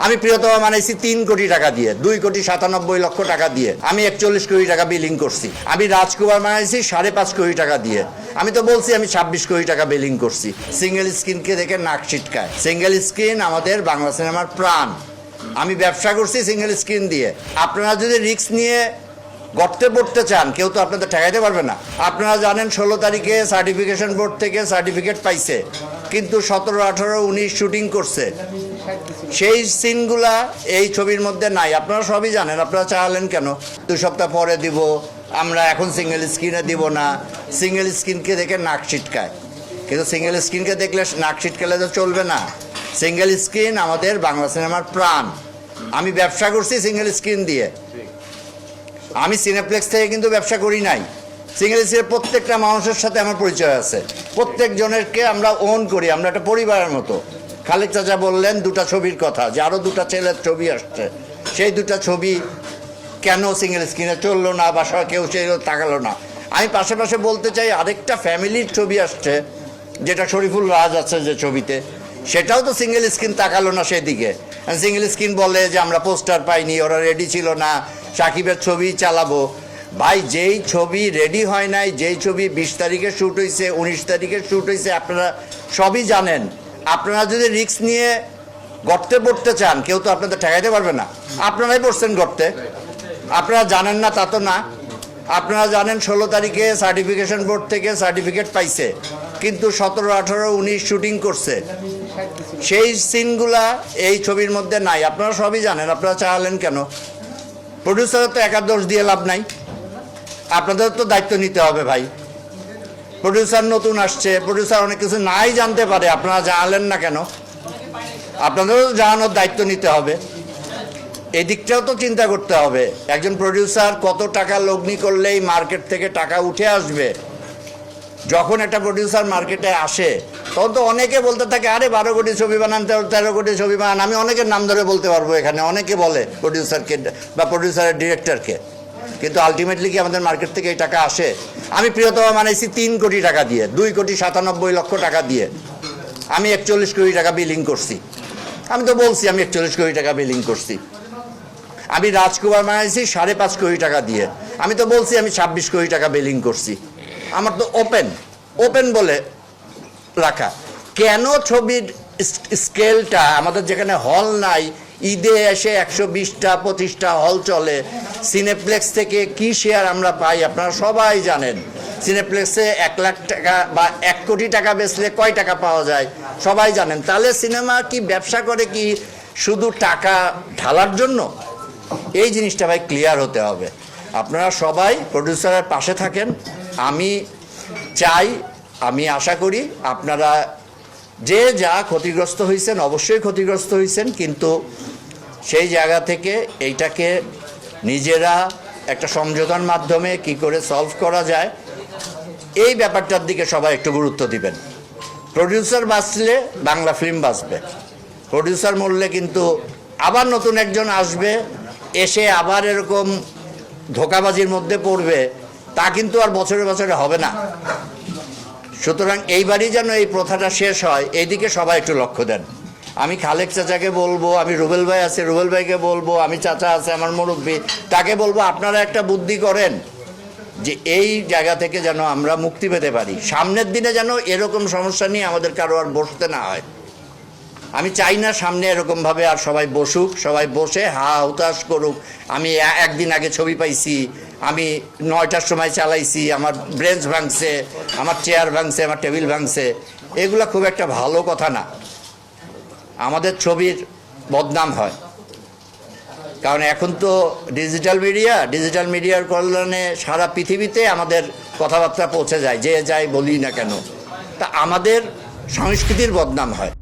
আমি প্রিয়তমা বানাইছি 3 কোটি টাকা দিয়ে, 2,97,00,000 টাকা দিয়ে। আমি 41 কোটি টাকা বিলিং করছি। আমি রাজকুমার বানাইছি 5.5 কোটি টাকা দিয়ে। আমি তো বলছি আমি 26 কোটি টাকা বিলিং করছি। সিঙ্গেল স্ক্রিনকে দেখে নাক ছিটকায়। সিঙ্গেল স্ক্রিন আমাদের বাংলা সিনেমার প্রাণ। আমি ব্যবসা করছি সিঙ্গেল স্ক্রিন দিয়ে। আপনারা যদি রিস্ক নিয়ে গর্তে পড়তে চান, কেউ তো আপনাদের ঠেকাইতে পারবে না। আপনারা জানেন 16 তারিখে সার্টিফিকেশন বোর্ড থেকে সার্টিফিকেট পাইছে, কিন্তু 17, 18, 19 শুটিং করছে। সেই সিনগুলা এই ছবির মধ্যে নাই। আপনারা সবই জানেন। আপনারা চাইলেন কেন 2 সপ্তাহ পরে দিব, আমরা এখন সিঙ্গেল স্ক্রিনে দিব না। সিঙ্গেল স্ক্রিনকে দেখে নাক ছিটকায়, কিন্তু সিঙ্গেল স্ক্রিনকে দেখলে নাক ছিটকালে তো চলবে না। সিঙ্গেল স্ক্রিন আমাদের বাংলা সিনেমার প্রাণ। আমি ব্যবসা করছি সিঙ্গেল স্ক্রিন দিয়ে। আমি সিনেপ্লেক্স থেকে কিন্তু ব্যবসা করি নাই। সিঙ্গেল স্ক্রিনের প্রত্যেকটা মানুষের সাথে আমার পরিচয় আছে। প্রত্যেকজনেরকে আমরা ওন করি, আমরা একটা পরিবারের মতো। খালেক চাচা বললেন 2টা ছবির কথা, যে আরও 2টা ছেলের ছবি আসছে। সেই 2টা ছবি কেন সিঙ্গেল স্ক্রিনে চললো না বা কেউ সেই তাকালো না। আমি পাশে বলতে চাই, আরেকটা ফ্যামিলির ছবি আসছে, যেটা শরীফুল রাজ আছে যে ছবিতে, সেটাও তো সিঙ্গেল স্ক্রিন তাকালো না সেদিকে। সিঙ্গেল স্ক্রিন বলে যে আমরা পোস্টার পাইনি, ওরা রেডি ছিল না, সাকিবের ছবি চালাবো। ভাই, যেই ছবি রেডি হয় নাই, যেই ছবি 20 তারিখে শ্যুট হয়েছে, 19 তারিখে শ্যুট হয়েছে, আপনারা সবই জানেন। আপনারা যদি রিস্ক নিয়ে গর্তে পড়তে চান, কেউ তো আপনাদের ঠেকাইতে পারবে না। আপনারাই পড়ছেন গর্তে। আপনারা জানেন না তা তো না। আপনারা জানেন 16 তারিখে সার্টিফিকেশন বোর্ড থেকে সার্টিফিকেট পাইছে, কিন্তু 17, 18, 19 শুটিং করছে। সেই সিনগুলা এই ছবির মধ্যে নাই। আপনারা সবই জানেন। আপনারা চাইলেন কেন? প্রডিউসারের তো একা দোষ দিয়ে লাভ নাই। আপনাদের তো দায়িত্ব নিতে হবে ভাই। প্রডিউসার নতুন আসছে, প্রডিউসার অনেক কিছু নাই জানতে পারে। আপনারা জানালেন না কেন? আপনাদেরও জানানোর দায়িত্ব নিতে হবে। এই দিকটাও তো চিন্তা করতে হবে। একজন প্রডিউসার কত টাকা লগ্নি করলেই মার্কেট থেকে টাকা উঠে আসবে। যখন একটা প্রডিউসার মার্কেটে আসে, তখন তো অনেকে বলতে থাকে, আরে 12 কোটি ছবি বানান, 13 কোটি ছবি বানান। আমি অনেকের নাম ধরে বলতে পারবো এখানে। অনেকে বলে প্রডিউসারকে বা প্রডিউসারের ডিরেক্টরকে, কিন্তু আলটিমেটলি কি আমাদের মার্কেট থেকে এই টাকা আসে? আমি প্রিয়তমা বানাইছি 3 কোটি টাকা দিয়ে, 2,97,00,000 টাকা দিয়ে। আমি 41 কোটি টাকা বিলিং করছি। আমি তো বলছি আমি 41 কোটি টাকা বিলিং করছি। আমি রাজকুমার বানাইছি 5.5 কোটি টাকা দিয়ে। আমি তো বলছি আমি 26 কোটি টাকা বিলিং করছি। আমার তো ওপেন বলে রাখা। কেন ছবির স্কেলটা আমাদের যেখানে হল নাই, ঈদে এসে 120টা 25টা হল চলে, সিনেপ্লেক্স থেকে কি শেয়ার আমরা পাই আপনারা সবাই জানেন। সিনেপ্লেক্সে 1 লাখ টাকা বা 1 কোটি টাকা বেচলে কয় টাকা পাওয়া যায় সবাই জানেন। তাহলে সিনেমা কি ব্যবসা করে কি শুধু টাকা ঢালার জন্য? এই জিনিসটা ভাই ক্লিয়ার হতে হবে। আপনারা সবাই প্রডিউসারের পাশে থাকেন। আমি চাই, আমি আশা করি আপনারা যে যা ক্ষতিগ্রস্ত হয়েছেন, অবশ্যই ক্ষতিগ্রস্ত হয়েছেন, কিন্তু সেই জায়গা থেকে এইটাকে নিজেরা একটা সমঝোতার মাধ্যমে কি করে সলভ করা যায়, এই ব্যাপারটার দিকে সবাই একটু গুরুত্ব দিবেন। প্রডিউসার বাঁচলে বাংলা ফিল্ম বাঁচবে। প্রডিউসার মরলে কিন্তু আবার নতুন একজন আসবে, এসে আবার এরকম ধোঁকাবাজির মধ্যে পড়বে। তা কিন্তু আর বছরে বছরে হবে না। সুতরাং এইবারই যেন এই প্রথাটা শেষ হয়, এইদিকে সবাই একটু লক্ষ্য দেন। আমি খালেক চাচাকে বলবো, আমি রুবেল ভাই আছে রুবেল ভাইকে বলবো, আমি চাচা আছে আমার মুরব্বী, তাকে বলবো আপনারা একটা বুদ্ধি করেন যে এই জায়গা থেকে যেন আমরা মুক্তি পেতে পারি। সামনের দিনে যেন এরকম সমস্যা নিয়ে আমাদের কারো আর বসতে না হয়। আমি চাই না সামনে এরকমভাবে আর সবাই বসুক, সবাই বসে হা হুতাশ করুক। আমি একদিন আগে ছবি পাইছি, আমি 9টার সময় চালাইছি, আমার ব্রেঞ্চ ভাঙছে, আমার চেয়ার ভাঙছে, আমার টেবিল ভাঙছে। এগুলো খুব একটা ভালো কথা না। আমাদের ছবির বদনাম হয়, কারণ এখন তো ডিজিটাল মিডিয়ার কল্যাণে সারা পৃথিবীতে আমাদের কথাবার্তা পৌঁছে যায়, যে যাই বলি না কেন। তা আমাদের সংস্কৃতির বদনাম হয়।